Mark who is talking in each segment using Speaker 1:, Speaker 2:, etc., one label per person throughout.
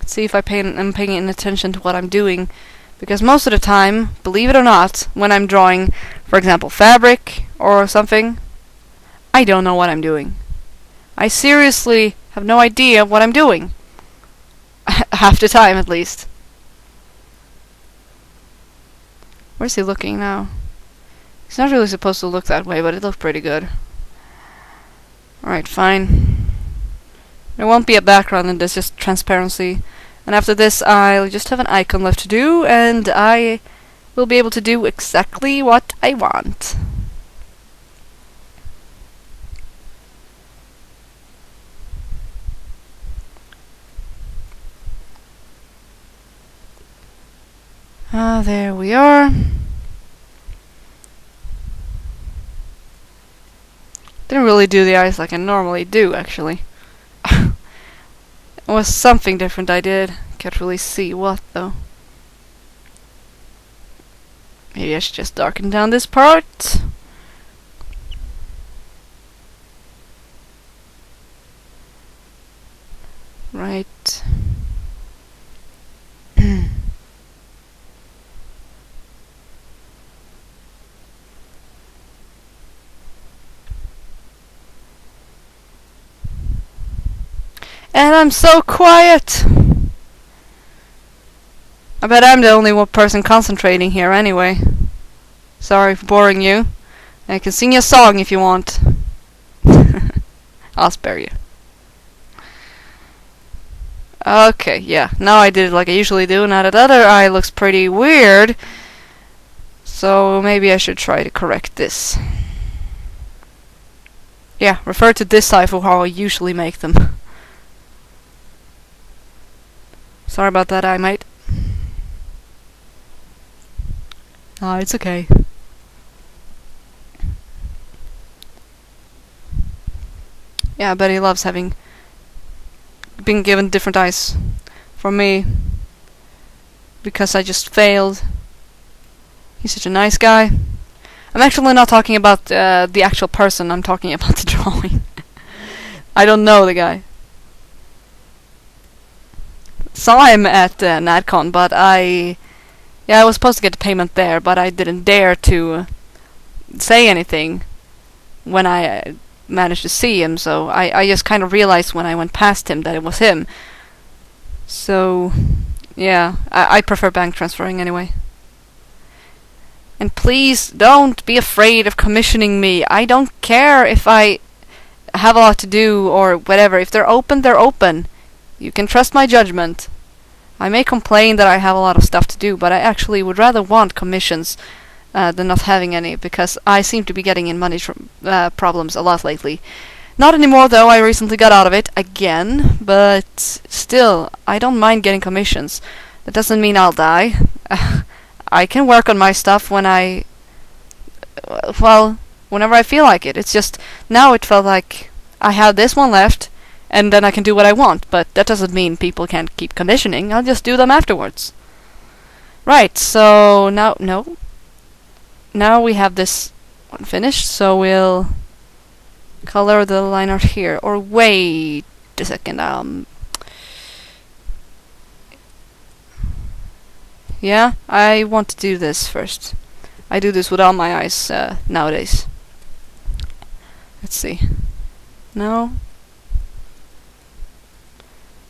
Speaker 1: see if I'm paying attention to what I'm doing. Because most of the time, believe it or not, when I'm drawing, for example, fabric or something, I don't know what I'm doing. I seriously have no idea what I'm doing. Half the time, at least. Where's he looking now? He's not really supposed to look that way, but it looked pretty good. Alright, fine. There won't be a background in this, just transparency. And after this, I'll just have an icon left to do, and I will be able to do exactly what I want. There we are. Didn't really do the eyes like I normally do, actually. It was something different I did. Can't really see what, though. Maybe I should just darken down this part. Right. And I'm so quiet! I bet I'm the only one person concentrating here anyway. Sorry for boring you. I can sing you a song if you want. I'll spare you. Okay, yeah. Now I did it like I usually do. Now that other eye looks pretty weird. So maybe I should try to correct this. Yeah, refer to this eye for how I usually make them. Sorry about that eye, mate. It's okay. Yeah, I bet he loves having been given different eyes from me because I just failed. He's such a nice guy. I'm actually not talking about the actual person, I'm talking about the drawing. I don't know the guy. Saw him at NADCON, but I was supposed to get the payment there, but I didn't dare to say anything when I managed to see him, so I just kind of realized when I went past him that it was him. So, yeah, I prefer bank transferring anyway. And please don't be afraid of commissioning me. I don't care if I have a lot to do or whatever. If they're open, they're open. You can trust my judgment. I may complain that I have a lot of stuff to do, but I actually would rather want commissions than not having any, because I seem to be getting in money problems a lot lately. Not anymore, though. I recently got out of it again, but still, I don't mind getting commissions. That doesn't mean I'll die. I can work on my stuff when whenever I feel like it. It's just, now it felt like I have this one left, and then I can do what I want, but that doesn't mean people can't keep commissioning. I'll just do them afterwards. Right, so now we have this one finished, so we'll color the line art here. Or wait a second, yeah, I want to do this first. I do this with all my eyes nowadays. Let's see. No.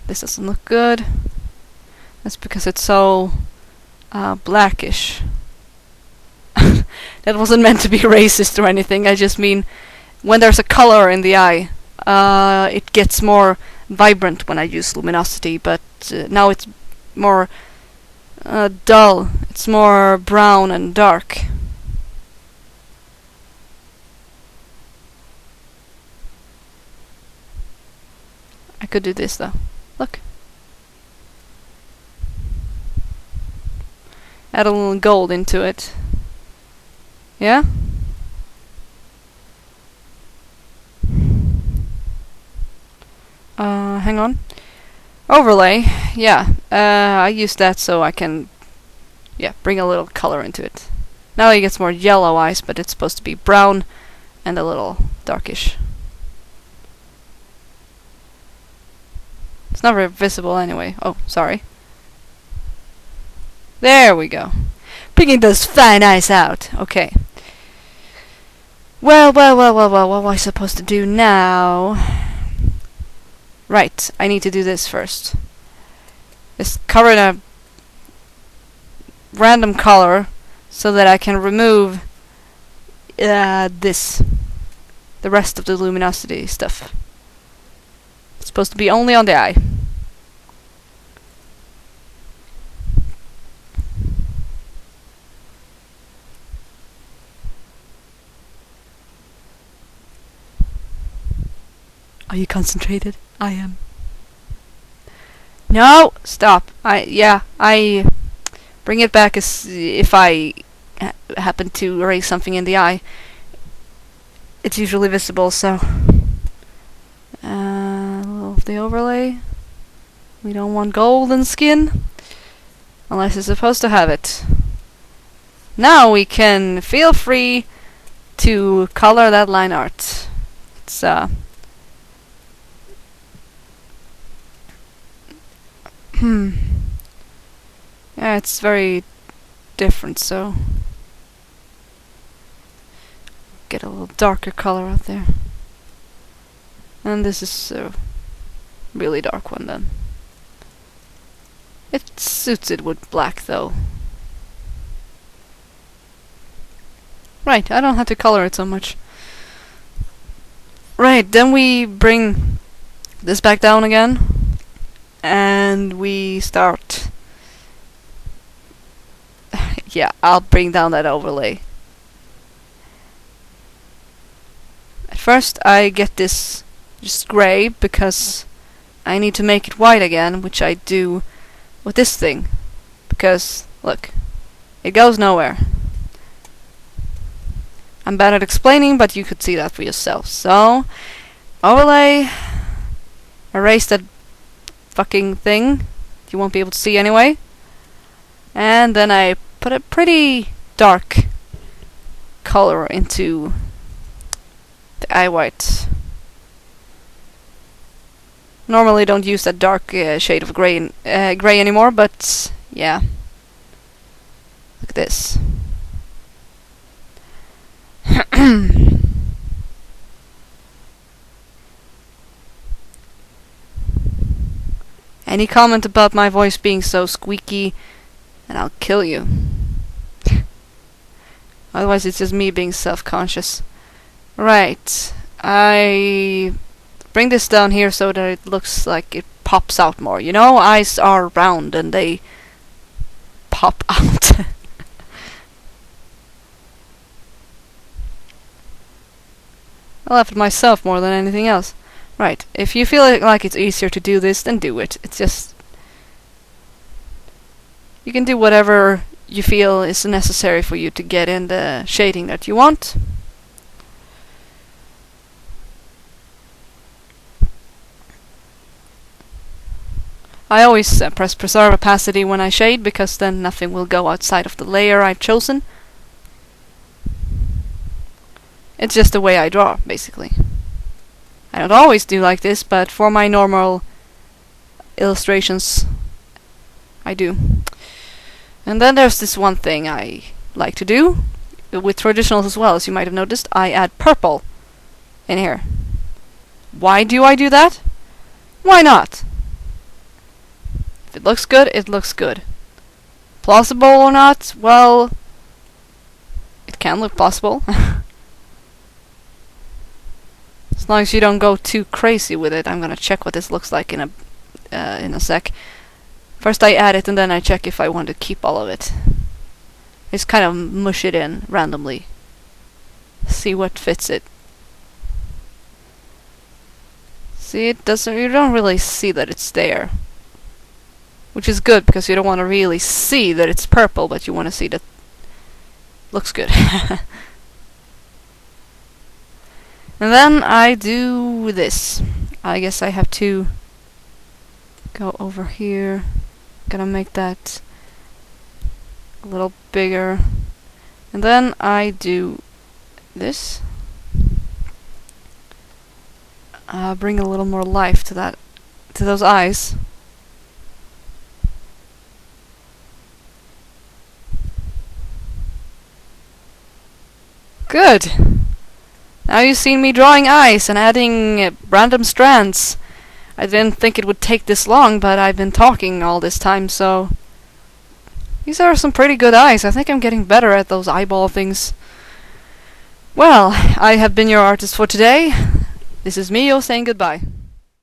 Speaker 1: This doesn't look good. That's because it's so blackish. That wasn't meant to be racist or anything. I just mean when there's a color in the eye, it gets more vibrant when I use luminosity, but now it's more dull. It's more brown and dark. I could do this though. Look. Add a little gold into it. Yeah? Hang on. Overlay. Yeah. I use that so I can bring a little color into it. Now he gets more yellow eyes, but it's supposed to be brown and a little darkish. It's not very visible anyway. Oh, sorry. There we go. Bringing those fine eyes out. Okay. Well, what am I supposed to do now? Right, I need to do this first. Just cover in a random color so that I can remove this. The rest of the luminosity stuff. It's supposed to be only on the eye. Are you concentrated? I am. No! Stop. I bring it back as if I happen to erase something in the eye. It's usually visible, so... a little of the overlay. We don't want golden skin. Unless it's supposed to have it. Now we can feel free to color that line art. It's, yeah, it's very different, so... Get a little darker color out there. And this is a really dark one then. It suits it with black though. Right, I don't have to color it so much. Right, then we bring this back down again. And we start... yeah, I'll bring down that overlay. At first I get this just grey because I need to make it white again, which I do with this thing. Because, look, it goes nowhere. I'm bad at explaining, but you could see that for yourself. So, overlay, erase that fucking thing you won't be able to see anyway. And then I put a pretty dark color into the eye white. Normally don't use that dark shade of grey anymore, but yeah. Look at this. Any comment about my voice being so squeaky, and I'll kill you. Otherwise it's just me being self-conscious. Right. I bring this down here so that it looks like it pops out more. You know, eyes are round and they pop out. I laugh at myself more than anything else. Right, if you feel like it's easier to do this, then do it. It's just... you can do whatever you feel is necessary for you to get in the shading that you want. I always press preserve opacity when I shade, because then nothing will go outside of the layer I've chosen. It's just the way I draw, basically. I don't always do like this, but for my normal illustrations, I do. And then there's this one thing I like to do, with traditionals as well, as you might have noticed. I add purple in here. Why do I do that? Why not? If it looks good, it looks good. Plausible or not? Well, it can look plausible. As long as you don't go too crazy with it. I'm gonna check what this looks like in a sec. First I add it and then I check if I want to keep all of it. Just kind of mush it in randomly. See what fits it. See, it doesn't. You don't really see that it's there. Which is good, because you don't want to really see that it's purple, but you want to see that looks good. And then I do this. I guess I have to go over here. Gonna make that a little bigger. And then I do this. Bring a little more life to that to those eyes. Good. Now you've seen me drawing eyes and adding random strands. I didn't think it would take this long, but I've been talking all this time, so... These are some pretty good eyes. I think I'm getting better at those eyeball things. Well, I have been your artist for today. This is Mio saying goodbye.